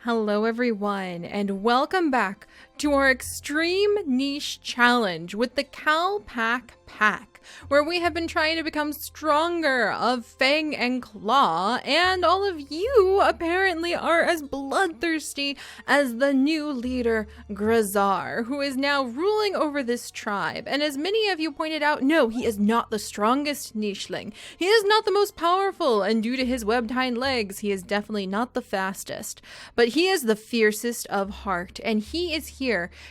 Hello everyone, and welcome back to our extreme niche challenge with the Calpac Pack, where we have been trying to become stronger of Fang and Claw, and all of you apparently are as bloodthirsty as the new leader, Grazar, who is now ruling over this tribe. And as many of you pointed out, no, he is not the strongest nicheling. He is not the most powerful, and due to his webbed hind legs, he is definitely not the fastest. But he is the fiercest of heart, and he is here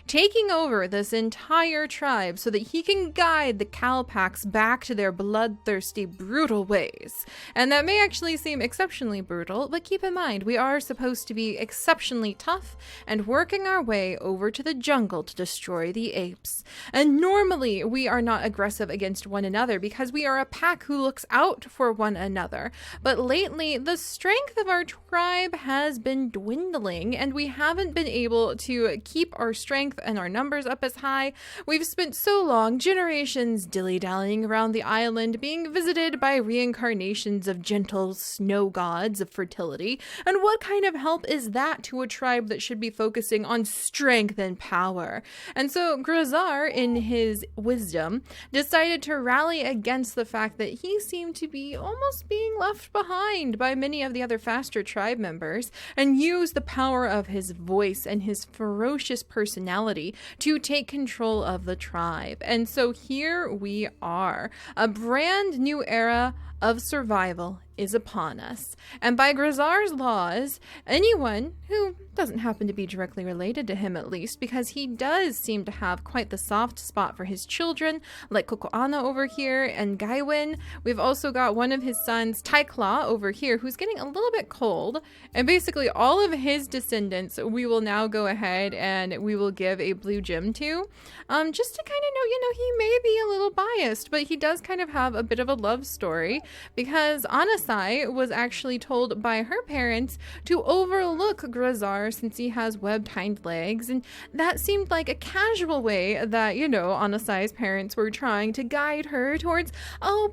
taking over this entire tribe so that he can guide the Calpacs back to their bloodthirsty, brutal ways. And that may actually seem exceptionally brutal, but keep in mind, we are supposed to be exceptionally tough and working our way over to the jungle to destroy the apes. And normally, we are not aggressive against one another because we are a pack who looks out for one another. But lately, the strength of our tribe has been dwindling, and we haven't been able to keep our strength and our numbers up as high. We've spent so long, generations, dilly-dallying around the island, being visited by reincarnations of gentle snow gods of fertility. And what kind of help is that to a tribe that should be focusing on strength and power? And so Grazar, in his wisdom, decided to rally against the fact that he seemed to be almost being left behind by many of the other faster tribe members, and use the power of his voice and his ferocious personality to take control of the tribe. And so here we are, a brand new era of survival is upon us. And by Grazar's laws, anyone who doesn't happen to be directly related to him, at least, because he does seem to have quite the soft spot for his children, like Kokoana over here and Gaiwin. We've also got one of his sons, Taiclaw, over here, who's getting a little bit cold. And basically all of his descendants, we will now go ahead and we will give a blue gem to. Just to kind of know, he may be a little biased, but he does kind of have a bit of a love story, because Anasai was actually told by her parents to overlook Grazar since he has webbed hind legs, and that seemed like a casual way that, Anasai's parents were trying to guide her towards,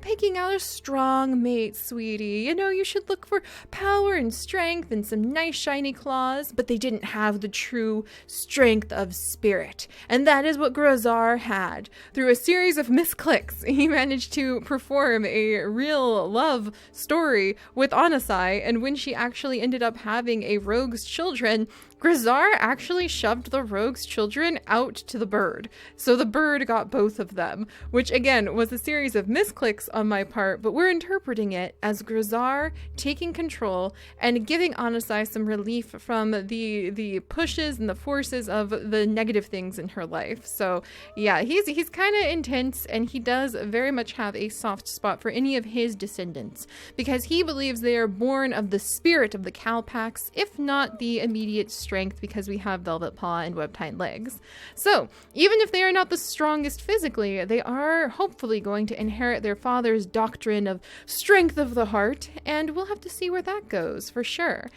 picking out a strong mate, sweetie. You should look for power and strength and some nice shiny claws, but they didn't have the true strength of spirit. And that is what Grazar had. Through a series of misclicks, he managed to perform a real love story with Anasai, and when she actually ended up having a rogue's children, Grazar actually shoved the rogue's children out to the bird. So the bird got both of them, which again was a series of misclicks on my part, but we're interpreting it as Grazar taking control and giving Anasai some relief from the pushes and the forces of the negative things in her life. So yeah, he's kind of intense, and he does very much have a soft spot for any of his descendants, because he believes they are born of the spirit of the Calpacs, if not the immediate strength, because we have velvet paw and webbed hind legs. So even if they are not the strongest physically, they are hopefully going to inherit their father's doctrine of strength of the heart, and we'll have to see where that goes for sure.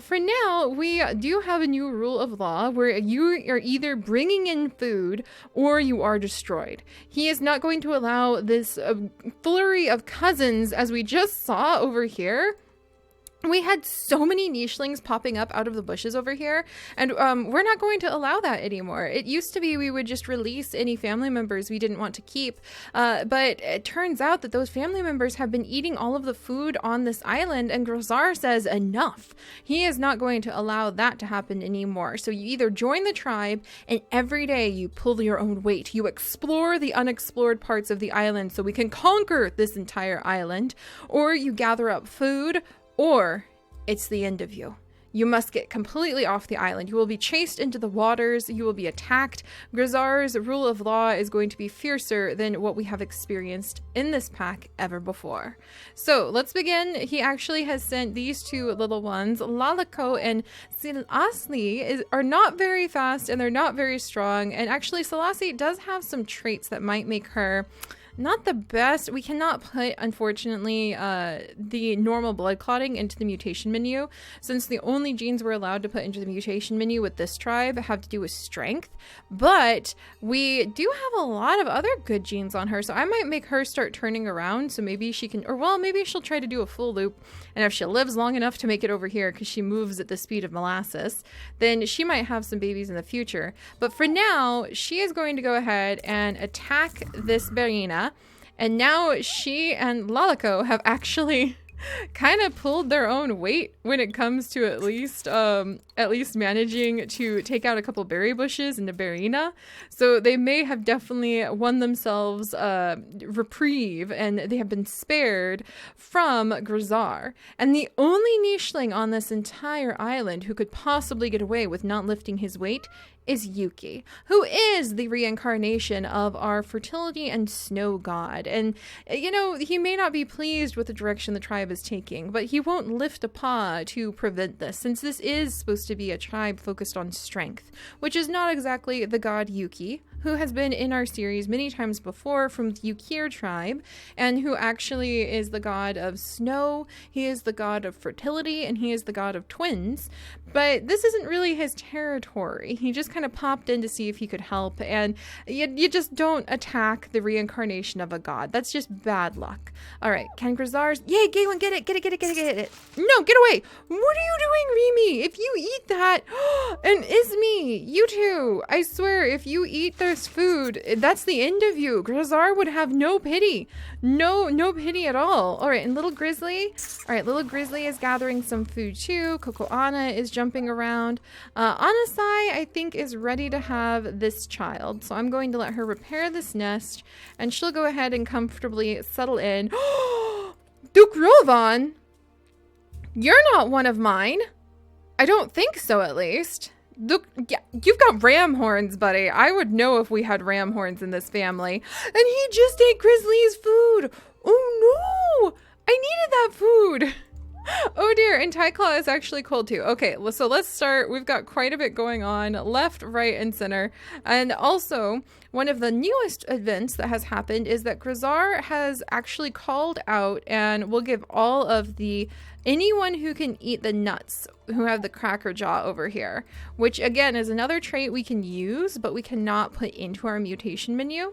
For now, we do have a new rule of law where you are either bringing in food or you are destroyed. He is not going to allow this flurry of cousins as we just saw over here. We had so many nichelings popping up out of the bushes over here, and we're not going to allow that anymore. It used to be we would just release any family members we didn't want to keep, but it turns out that those family members have been eating all of the food on this island, and Grazar says enough. He is not going to allow that to happen anymore. So you either join the tribe, and every day you pull your own weight. You explore the unexplored parts of the island so we can conquer this entire island, or you gather up food, or it's the end of you. You must get completely off the island. You will be chased into the waters. You will be attacked. Grazar's rule of law is going to be fiercer than what we have experienced in this pack ever before. So let's begin. He actually has sent these two little ones. Lalako and Selassie are not very fast, and they're not very strong. And actually, Selassie does have some traits that might make her not the best. We cannot put, unfortunately, the normal blood clotting into the mutation menu, since the only genes we're allowed to put into the mutation menu with this tribe have to do with strength. But we do have a lot of other good genes on her, so I might make her start turning around, so maybe she can, or well, maybe she'll try to do a full loop, and if she lives long enough to make it over here, because she moves at the speed of molasses, then she might have some babies in the future. But for now, she is going to go ahead and attack this Berina, and now she and Lalico have actually kind of pulled their own weight when it comes to at least managing to take out a couple berry bushes in the Berina. So they may have definitely won themselves reprieve, and they have been spared from Grisar. And the only nicheling on this entire island who could possibly get away with not lifting his weight is Yuki, who is the reincarnation of our fertility and snow god. And, you know, he may not be pleased with the direction the tribe is taking, but he won't lift a paw to prevent this, since this is supposed to be a tribe focused on strength, which is not exactly the god Yuki, who has been in our series many times before from the Yukir tribe, and who actually is the god of snow. He is the god of fertility, and he is the god of twins. But this isn't really his territory. He just kind of popped in to see if he could help, and you just don't attack the reincarnation of a god. That's just bad luck. All right, can Grisar's... Yay, Galen, get it. No, get away. What are you doing, Remy? If you eat that... And Ismi, you two, I swear, if you eat this food, that's the end of you. Grisar would have no pity. No pity at all. All right, and little Grizzly. All right, little Grizzly is gathering some food too. Coco Anna is jumping around. Anasai, I think, is ready to have this child. So I'm going to let her repair this nest, and she'll go ahead and comfortably settle in. Duke Rovan, you're not one of mine. I don't think so, at least. Look, yeah, you've got ram horns, buddy. I would know if we had ram horns in this family. And he just ate Grizzly's food. Oh no! I needed that food. Oh dear, and Tyclaw is actually cold too. Okay, so let's start. We've got quite a bit going on, left, right, and center. And also, one of the newest events that has happened is that Grisar has actually called out and will give all of the anyone who can eat the nuts who have the cracker jaw over here, which again is another trait we can use, but we cannot put into our mutation menu.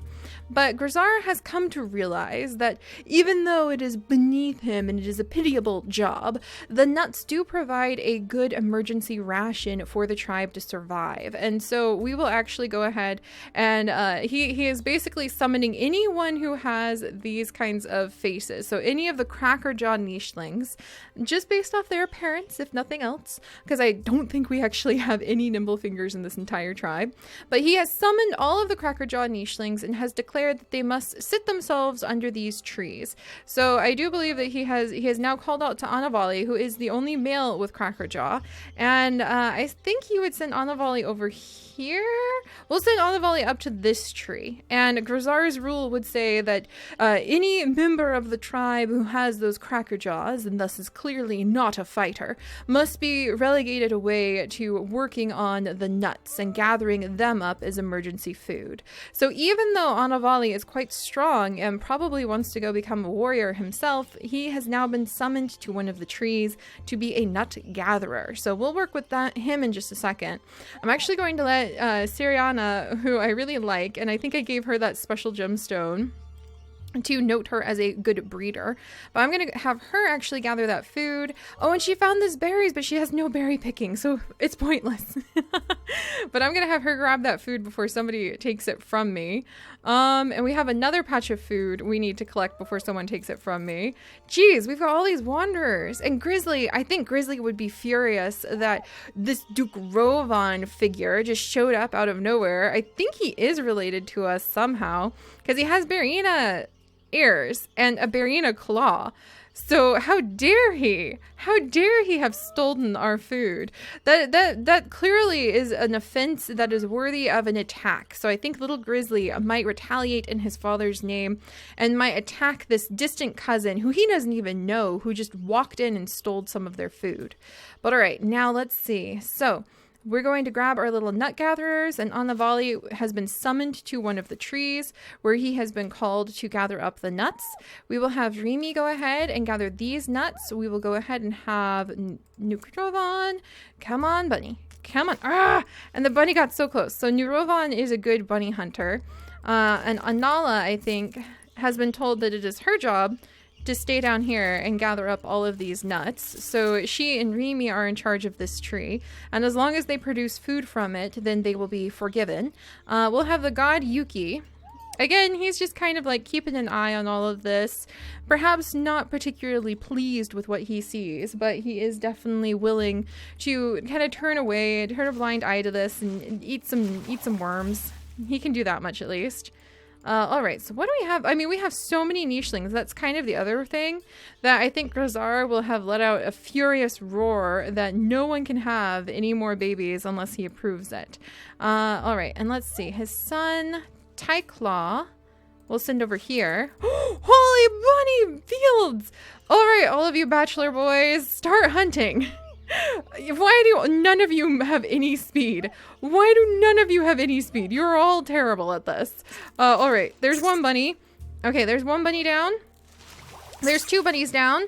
But Grisar has come to realize that even though it is beneath him and it is a pitiable job, the nuts do provide a good emergency ration for the tribe to survive. And so we will actually go ahead and he is basically summoning anyone who has these kinds of faces. So any of the cracker jaw nichelings, just based off their appearance, if nothing else, because I don't think we actually have any nimble fingers in this entire tribe. But he has summoned all of the crackerjaw nichelings and has declared that they must sit themselves under these trees. So I do believe that he has now called out to Anavali, who is the only male with crackerjaw, and I think he would send Anavali over here. We'll send Anavali up to this tree, and Grisar's rule would say that any member of the tribe who has those crackerjaws, and thus is clearly not a fighter, must be relegated away to working on the nuts and gathering them up as emergency food. So even though Anavali is quite strong and probably wants to go become a warrior himself, he has now been summoned to one of the trees to be a nut gatherer. So we'll work with him in just a second. I'm actually going to let Siriana, who I really like, and I think I gave her that special gemstone to note her as a good breeder. But I'm going to have her actually gather that food. Oh, and she found these berries, but she has no berry picking, so it's pointless. But I'm going to have her grab that food before somebody takes it from me. And we have another patch of food we need to collect before someone takes it from me. Geez, we've got all these wanderers. And Grizzly, I think Grizzly would be furious that this Duke Rovan figure just showed up out of nowhere. I think he is related to us somehow, because he has Berina ears and a Berina claw. So how dare he? How dare he have stolen our food? That clearly is an offense that is worthy of an attack. So I think little Grizzly might retaliate in his father's name and might attack this distant cousin who he doesn't even know, who just walked in and stole some of their food. But all right, now let's see. So we're going to grab our little nut gatherers, and Annavali has been summoned to one of the trees where he has been called to gather up the nuts. We will have Rimi go ahead and gather these nuts. We will go ahead and have Nurovan. Come on, bunny. Come on. Ah! And the bunny got so close. So Nurovan is a good bunny hunter. And Anala, I think, has been told that it is her job to stay down here and gather up all of these nuts. So she and Rimi are in charge of this tree. And as long as they produce food from it, then they will be forgiven. We'll have the god Yuki. Again, he's just kind of like keeping an eye on all of this. Perhaps not particularly pleased with what he sees, but he is definitely willing to kind of turn away, turn a blind eye to this and eat some worms. He can do that much at least. All right, so what do we have? I mean, we have so many nichelings. That's kind of the other thing that I think Grazar will have let out a furious roar that no one can have any more babies unless he approves it. All right, and let's see. His son, Tyclaw, we'll send over here. Holy bunny fields! All right, all of you bachelor boys, start hunting. Why do none of you have any speed? Why do none of you have any speed? You're all terrible at this. All right, there's one bunny. Okay, there's one bunny down. There's two bunnies down.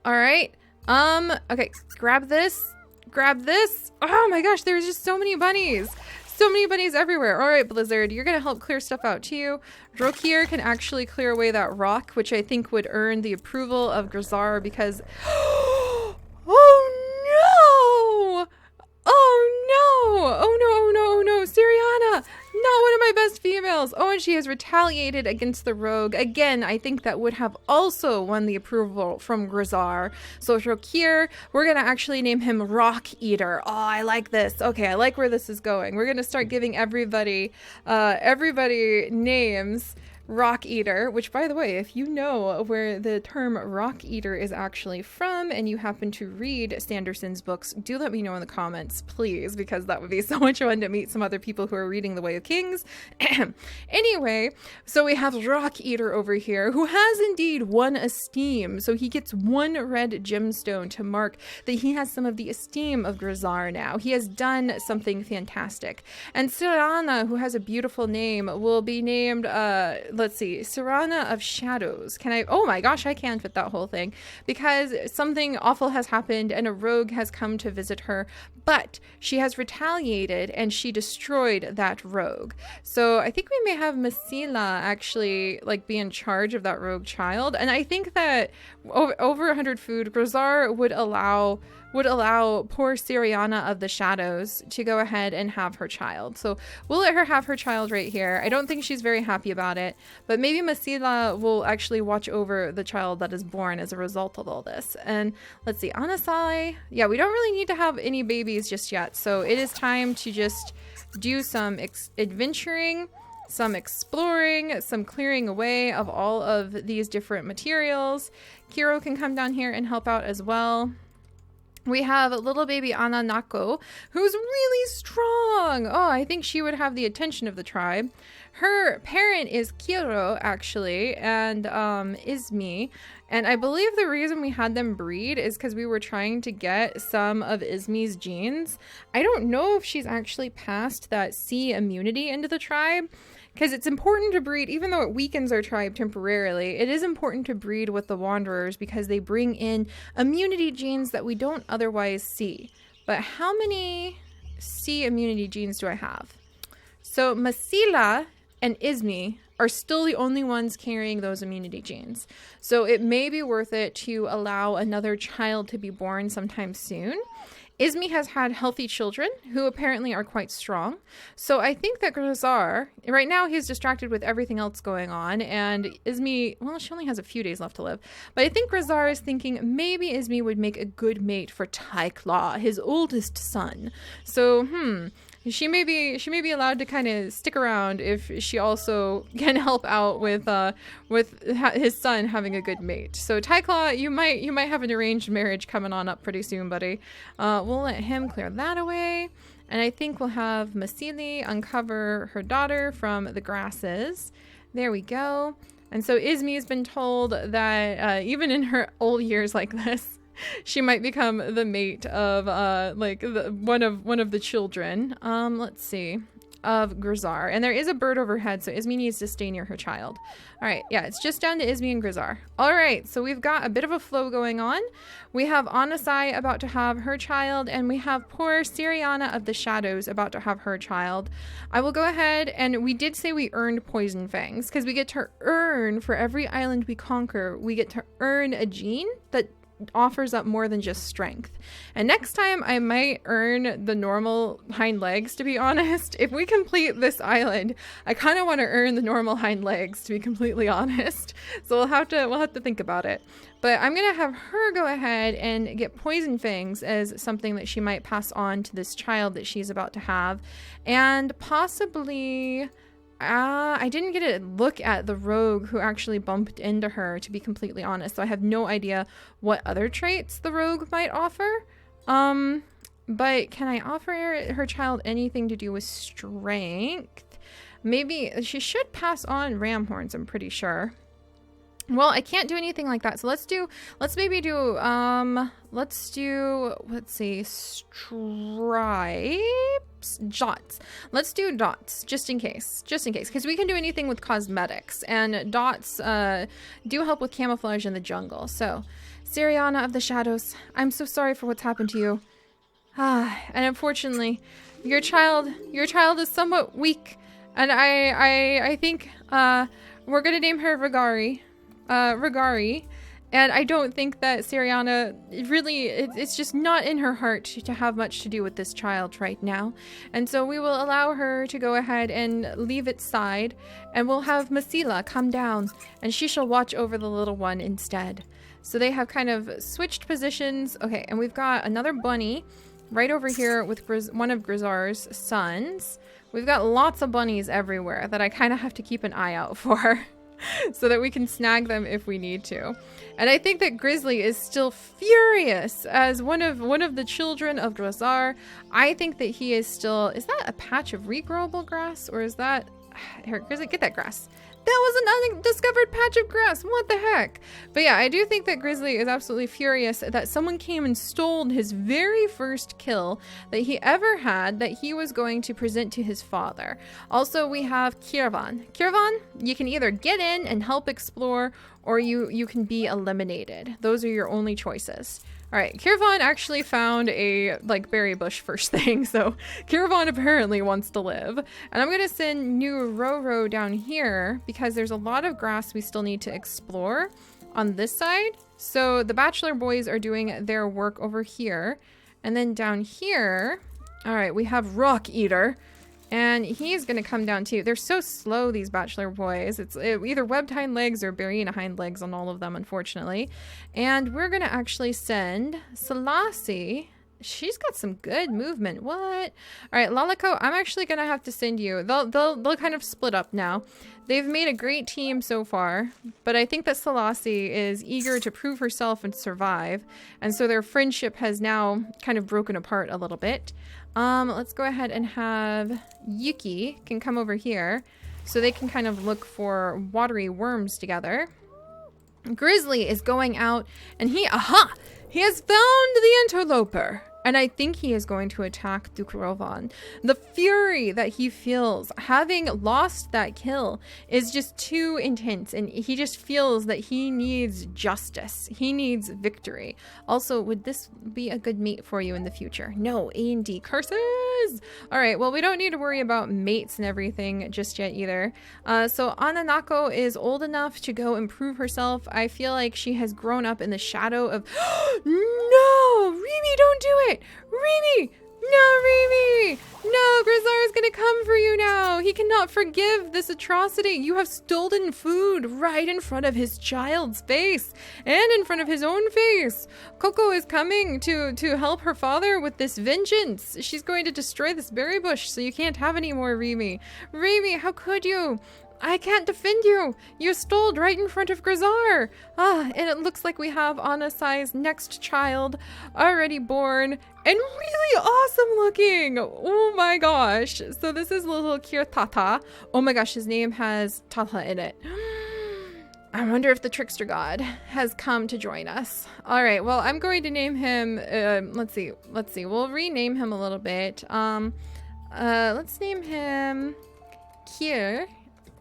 All right. Okay, grab this. Grab this. Oh my gosh, there's just so many bunnies. So many bunnies everywhere. All right, Blizzard, you're going to help clear stuff out too. Drokir can actually clear away that rock, which I think would earn the approval of Grazar because... Oh no! Oh no! Oh no, oh no, oh no! Siriana! Not one of my best females! Oh, and she has retaliated against the rogue. Again, I think that would have also won the approval from Grazar. So Drokir, we're gonna actually name him Rock Eater. Oh, I like this. Okay, I like where this is going. We're gonna start giving everybody names. Rock Eater, which by the way, if you know where the term Rock Eater is actually from and you happen to read Sanderson's books, do let me know in the comments, please, because that would be so much fun to meet some other people who are reading The Way of Kings. Anyway, so we have Rock Eater over here who has indeed won esteem. So he gets one red gemstone to mark that he has some of the esteem of Grazar now. He has done something fantastic. And Sirana, who has a beautiful name, will be named let's see, Sirana of Shadows. Can I? Oh my gosh, I can fit that whole thing because something awful has happened and a rogue has come to visit her, but she has retaliated and she destroyed that rogue. So I think we may have Masila actually like be in charge of that rogue child. And I think that over 100 food, Grazar would allow poor Siriana of the Shadows to go ahead and have her child. So we'll let her have her child right here. I don't think she's very happy about it, but maybe Masila will actually watch over the child that is born as a result of all this. And let's see, Anasai. Yeah, we don't really need to have any babies just yet. So it is time to just do some adventuring, some exploring, some clearing away of all of these different materials. Kiro can come down here and help out as well. We have little baby Ananako, who's really strong. Oh, I think she would have the attention of the tribe. Her parent is Kiro, actually, and Izmi. And I believe the reason we had them breed is because we were trying to get some of Izmi's genes. I don't know if she's actually passed that C immunity into the tribe. Because it's important to breed, even though it weakens our tribe temporarily, it is important to breed with the Wanderers because they bring in immunity genes that we don't otherwise see. But how many C immunity genes do I have? So Masila and Izmi are still the only ones carrying those immunity genes. So it may be worth it to allow another child to be born sometime soon. Izmi has had healthy children who apparently are quite strong. So I think that Grazar, right now he's distracted with everything else going on. And Izmi, well, she only has a few days left to live. But I think Grazar is thinking maybe Izmi would make a good mate for Tyclaw, his oldest son. So, she may be allowed to kind of stick around if she also can help out with his son having a good mate. So Tyclaw, you might have an arranged marriage coming on up pretty soon, buddy. We'll let him clear that away, and I think we'll have Masili uncover her daughter from the grasses. There we go. And so Izmi has been told that even in her old years like this, She might become the mate of like one of the children. Let's see. Of Grisar. And there is a bird overhead, so Ismi needs to stay near her child. All right, yeah, it's just down to Ismi and Grisar. All right, so we've got a bit of a flow going on. We have Anasai about to have her child, and we have poor Siriana of the Shadows about to have her child. I will go ahead, and we did say we earned poison fangs, because we get to earn, for every island we conquer, we get to earn a gene that offers up more than just strength. And next time I might earn the normal hind legs, to be honest. If we complete this island, I kind of want to earn the normal hind legs, to be completely honest. So we'll have to think about it. But I'm gonna have her go ahead and get poison fangs as something that she might pass on to this child that she's about to have. And possibly I didn't get a look at the rogue who actually bumped into her, to be completely honest. So I have no idea what other traits the rogue might offer. But can I offer her child anything to do with strength? Maybe she should pass on ram horns, I'm pretty sure. Well, I can't do anything like that. So let's see, stripes, dots. Let's do dots, just in case, because we can do anything with cosmetics, and dots do help with camouflage in the jungle. So, Siriana of the Shadows, I'm so sorry for what's happened to you. And unfortunately, your child is somewhat weak, and I think we're gonna name her Regari. And I don't think that Siriana really, it's just not in her heart to have much to do with this child right now. And so we will allow her to go ahead and leave its side, and we'll have Masila come down, and she shall watch over the little one instead. So they have kind of switched positions. Okay, and we've got another bunny right over here with one of Grisar's sons. We've got lots of bunnies everywhere that I kind of have to keep an eye out for. So that we can snag them if we need to. And I think that Grizzly is still furious as one of the children of Drazar. I think that he is still... Is that a patch of regrowable grass? Or is that... Here, Grizzly, get that grass. That was an undiscovered patch of grass. What the heck? But yeah, I do think that Grizzly is absolutely furious that someone came and stole his very first kill that he ever had, that he was going to present to his father. Also, we have Kirvan. Kirvan, you can either get in and help explore, or you can be eliminated. Those are your only choices. All right, Kirvan actually found a berry bush first thing, so Kirvan apparently wants to live. And I'm gonna send new Roro down here because there's a lot of grass we still need to explore on this side. So the bachelor boys are doing their work over here. And then down here, all right, we have Rock Eater. And he's gonna come down too. They're so slow, these bachelor boys. It's either webbed hind legs or Barrina hind legs on all of them, unfortunately. And we're gonna actually send Selassie. She's got some good movement. What? All right, Lalico, I'm actually gonna have to send you. They'll kind of split up now. They've made a great team so far, but I think that Selassie is eager to prove herself and survive. And so their friendship has now kind of broken apart a little bit. Let's go ahead and have Yuki can come over here so they can kind of look for watery worms together. Grizzly is going out and he has found the interloper. And I think he is going to attack Dukrovan. The fury that he feels having lost that kill is just too intense. And he just feels that he needs justice. He needs victory. Also, would this be a good mate for you in the future? No, A&D curses. All right, well, we don't need to worry about mates and everything just yet either. So Ananako is old enough to go improve herself. I feel like she has grown up in the shadow of... No, Remy, don't do it. Remy! No, Remy! No, Grisar is gonna come for you now. He cannot forgive this atrocity. You have stolen food right in front of his child's face and in front of his own face. Coco is coming to help her father with this vengeance. She's going to destroy this berry bush, so you can't have any more, Remy. Remy, how could you? I can't defend you. You stole right in front of Grisar. And it looks like we have Anasai's next child already born and really awesome looking. Oh my gosh. So this is little Kirtata. Oh my gosh, his name has Tata in it. I wonder if the trickster god has come to join us. All right, well, I'm going to name him, let's see. We'll rename him a little bit. Let's name him Kier,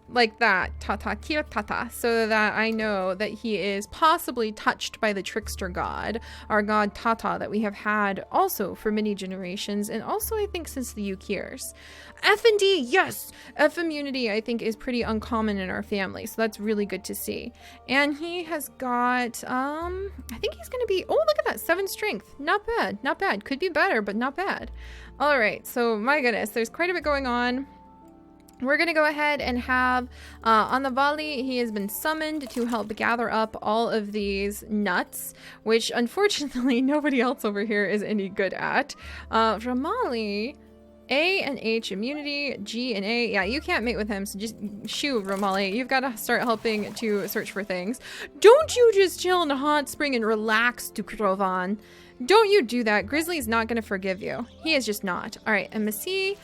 like that, Tata, Kier Tata, so that I know that he is possibly touched by the trickster god, our god Tata that we have had also for many generations, and also I think since the Yukirs. F and D, yes! F immunity I think is pretty uncommon in our family, so that's really good to see. And he has got, I think he's gonna be, oh look at that, 7 strength. Not bad, not bad. Could be better, but not bad. All right, so my goodness, there's quite a bit going on. We're going to go ahead and have, on the Vali, he has been summoned to help gather up all of these nuts, which unfortunately nobody else over here is any good at. Ramali, A and H immunity, G and A. Yeah, you can't mate with him, so just shoo, Ramali. You've got to start helping to search for things. Don't you just chill in a hot spring and relax, Dukrovan. Don't you do that. Grizzly's not going to forgive you. He is just not. All right, and Missy,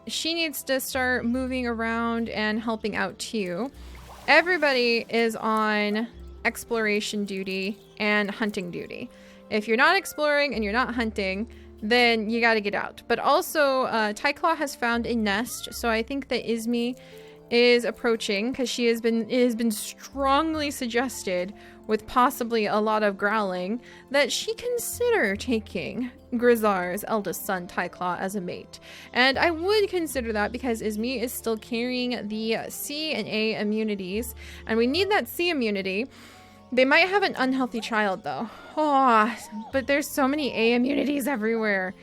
she needs to start moving around and helping out too. Everybody is on exploration duty and hunting duty. If you're not exploring and you're not hunting, then you got to get out. But also, Tyclaw has found a nest, so I think that Izmi is approaching because it has been strongly suggested with possibly a lot of growling that she consider taking Grizzar's eldest son Tyclaw as a mate. And I would consider that because Izmi is still carrying the C and A immunities, and we need that C immunity. They might have an unhealthy child though. Oh, but there's so many A immunities everywhere.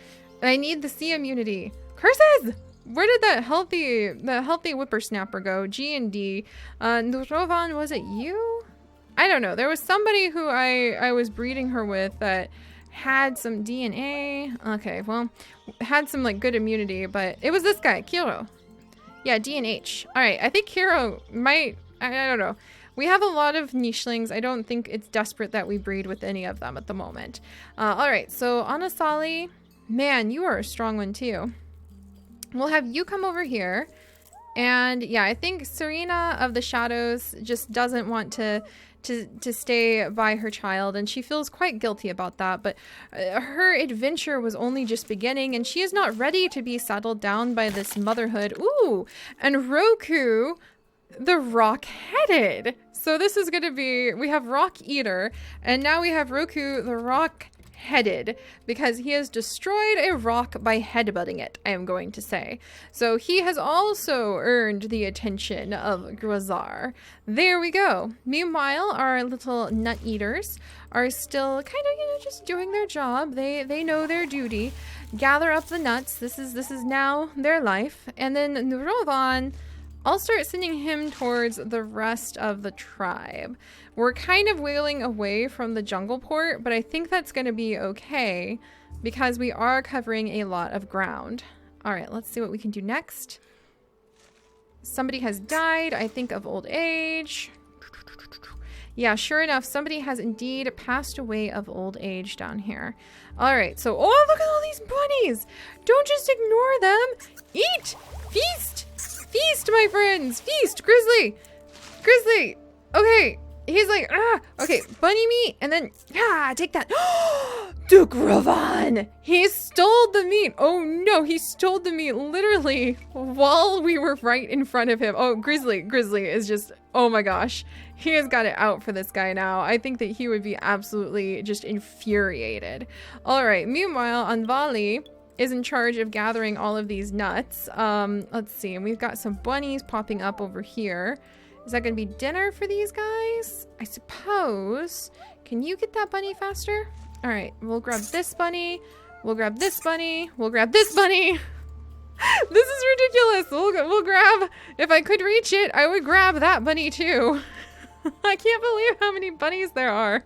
And I need the C immunity. Curses! Where did that healthy whippersnapper go? G and D. Nurovan, was it you? I don't know. There was somebody who I was breeding her with that had some DNA. Okay, well, had some like good immunity, but it was this guy, Kiro. Yeah, D and H. All right, I think Kiro might, I don't know. We have a lot of nichelings. I don't think it's desperate that we breed with any of them at the moment. All right, so Anasali, man, you are a strong one too. We'll have you come over here. And yeah, I think Serena of the Shadows just doesn't want to stay by her child, and she feels quite guilty about that, but her adventure was only just beginning, and she is not ready to be settled down by this motherhood. Ooh, and Roku, the rock-headed. So this is going to be, we have Rock Eater, and now we have Roku, the rock-headed, because he has destroyed a rock by headbutting it, I am going to say. So he has also earned the attention of Grizzar. There we go. Meanwhile, our little nut eaters are still kind of, just doing their job. They know their duty. Gather up the nuts. This is now their life. And then Nurovan, I'll start sending him towards the rest of the tribe. We're kind of wailing away from the jungle port, but I think that's going to be okay because we are covering a lot of ground. All right, let's see what we can do next. Somebody has died, I think, of old age. Yeah, sure enough, somebody has indeed passed away of old age down here. All right, so, oh, look at all these bunnies. Don't just ignore them. Eat, feast. Feast, my friends! Feast! Grizzly! Grizzly! Okay, he's like, okay, bunny meat, and then, take that. Dukravan! He stole the meat! Oh no, he stole the meat literally while we were right in front of him. Oh, Grizzly is just, oh my gosh. He has got it out for this guy now. I think that he would be absolutely just infuriated. All right, meanwhile, Anvali is in charge of gathering all of these nuts. Let's see, and we've got some bunnies popping up over here. Is that gonna be dinner for these guys? I suppose. Can you get that bunny faster? All right, we'll grab this bunny. We'll grab this bunny. We'll grab this bunny. This is ridiculous. We'll grab, if I could reach it, I would grab that bunny too. I can't believe how many bunnies there are.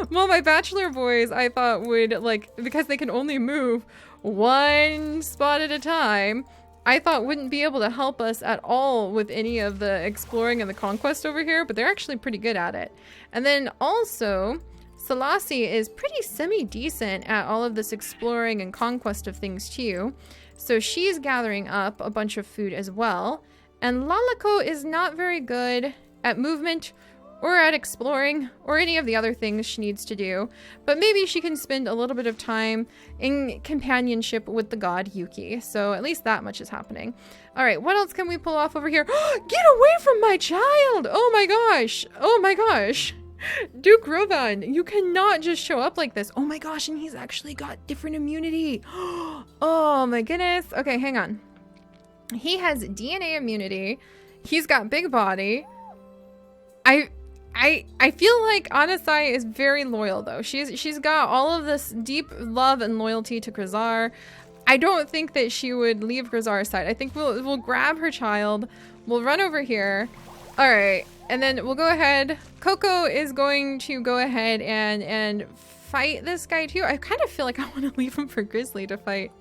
Well, my bachelor boys, I thought would, like, because they can only move one spot at a time, I thought wouldn't be able to help us at all with any of the exploring and the conquest over here, but they're actually pretty good at it. And then also, Selassie is pretty semi-decent at all of this exploring and conquest of things too. So she's gathering up a bunch of food as well. And Lalako is not very good at movement or at exploring, or any of the other things she needs to do. But maybe she can spend a little bit of time in companionship with the god Yuki. So at least that much is happening. All right, what else can we pull off over here? Get away from my child! Oh my gosh! Oh my gosh! Duke Rovan, you cannot just show up like this. Oh my gosh, and he's actually got different immunity. Oh my goodness. Okay, hang on. He has DNA immunity. He's got big body. I feel like Anasai is very loyal though. She's got all of this deep love and loyalty to Grizar. I don't think that she would leave Grizar's side. I think we'll grab her child. We'll run over here. All right, and then we'll go ahead. Coco is going to go ahead and fight this guy too. I kind of feel like I want to leave him for Grizzly to fight.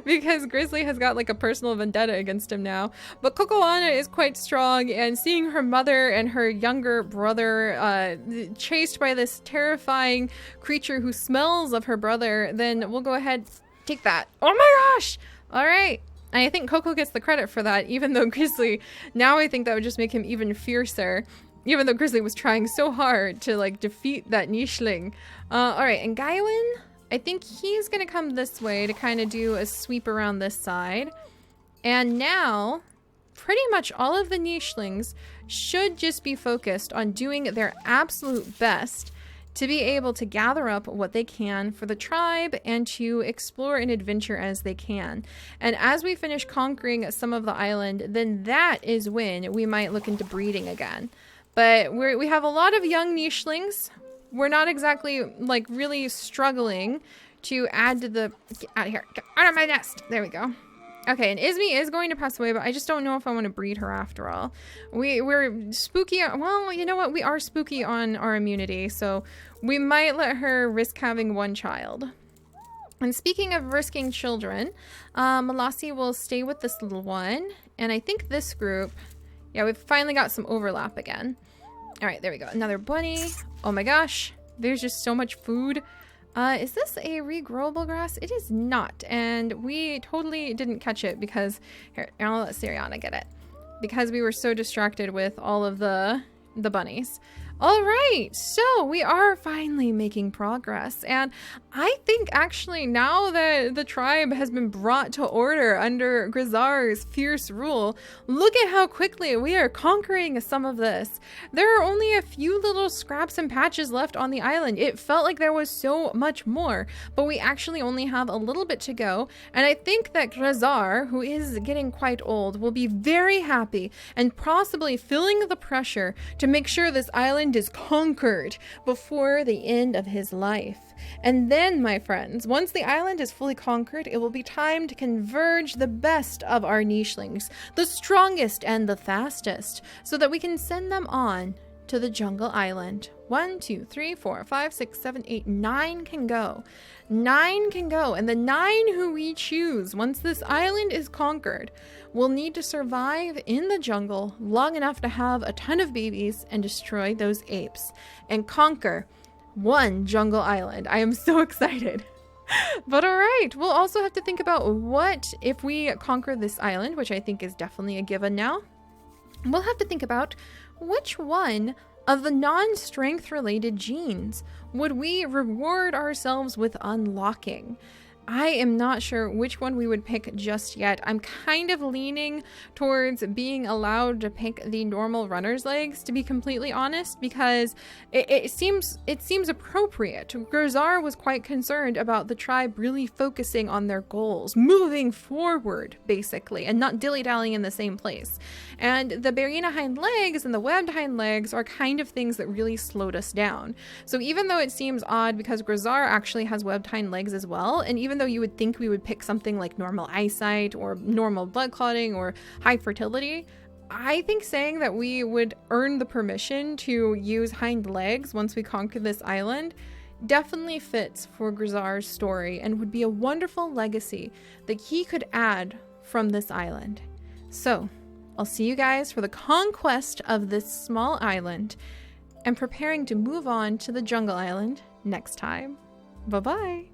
Because Grizzly has got like a personal vendetta against him now. But Cocoana is quite strong, and seeing her mother and her younger brother chased by this terrifying creature who smells of her brother, then we'll go ahead, take that. Oh my gosh! All right. And I think Coco gets the credit for that, even though Grizzly, now I think that would just make him even fiercer. Even though Grizzly was trying so hard to like defeat that nicheling. All right, and Gaiwan, I think he's gonna come this way to kind of do a sweep around this side. And now, pretty much all of the nichelings should just be focused on doing their absolute best to be able to gather up what they can for the tribe and to explore and adventure as they can. And as we finish conquering some of the island, then that is when we might look into breeding again. But we have a lot of young nichelings. We're not exactly like really struggling to add to the... Get out of here. Get out of my nest. There we go. Okay, and Izmi is going to pass away, but I just don't know if I want to breed her after all. We're spooky. Well, you know what? We are spooky on our immunity, so we might let her risk having one child. And speaking of risking children, Malasi will stay with this little one. And I think this group... Yeah, we've finally got some overlap again. All right, there we go. Another bunny. Oh my gosh. There's just so much food. Is this a regrowable grass? It is not. And we totally didn't catch it because... Here, I'll let Siriana get it. Because we were so distracted with all of the bunnies. All right, so we are finally making progress, and I think actually now that the tribe has been brought to order under Grizar's fierce rule, look at how quickly we are conquering some of this. There are only a few little scraps and patches left on the island. It felt like there was so much more, but we actually only have a little bit to go, and I think that Grizar, who is getting quite old, will be very happy and possibly feeling the pressure to make sure this island is conquered before the end of his life. And then, my friends, once the island is fully conquered, it will be time to converge the best of our nichelings, the strongest and the fastest, so that we can send them on to the jungle island. 1, 2, 3, 4, 5, 6, 7, 8, 9 can go. 9 can go, and the 9 who we choose once this island is conquered will need to survive in the jungle long enough to have a ton of babies and destroy those apes and conquer one jungle island. I am so excited. But all right, we'll also have to think about what if we conquer this island, which I think is definitely a given now. We'll have to think about which one of the non-strength related genes would we reward ourselves with unlocking. I am not sure which one we would pick just yet. I'm kind of leaning towards being allowed to pick the normal runner's legs, to be completely honest, because it seems appropriate. Grizar was quite concerned about the tribe really focusing on their goals, moving forward, basically, and not dilly-dallying in the same place. And the Barina hind legs and the webbed hind legs are kind of things that really slowed us down. So even though it seems odd because Grizar actually has webbed hind legs as well, and even though you would think we would pick something like normal eyesight or normal blood clotting or high fertility, I think saying that we would earn the permission to use hind legs once we conquer this island definitely fits for Grizar's story and would be a wonderful legacy that he could add from this island. So I'll see you guys for the conquest of this small island and preparing to move on to the jungle island next time. Bye-bye.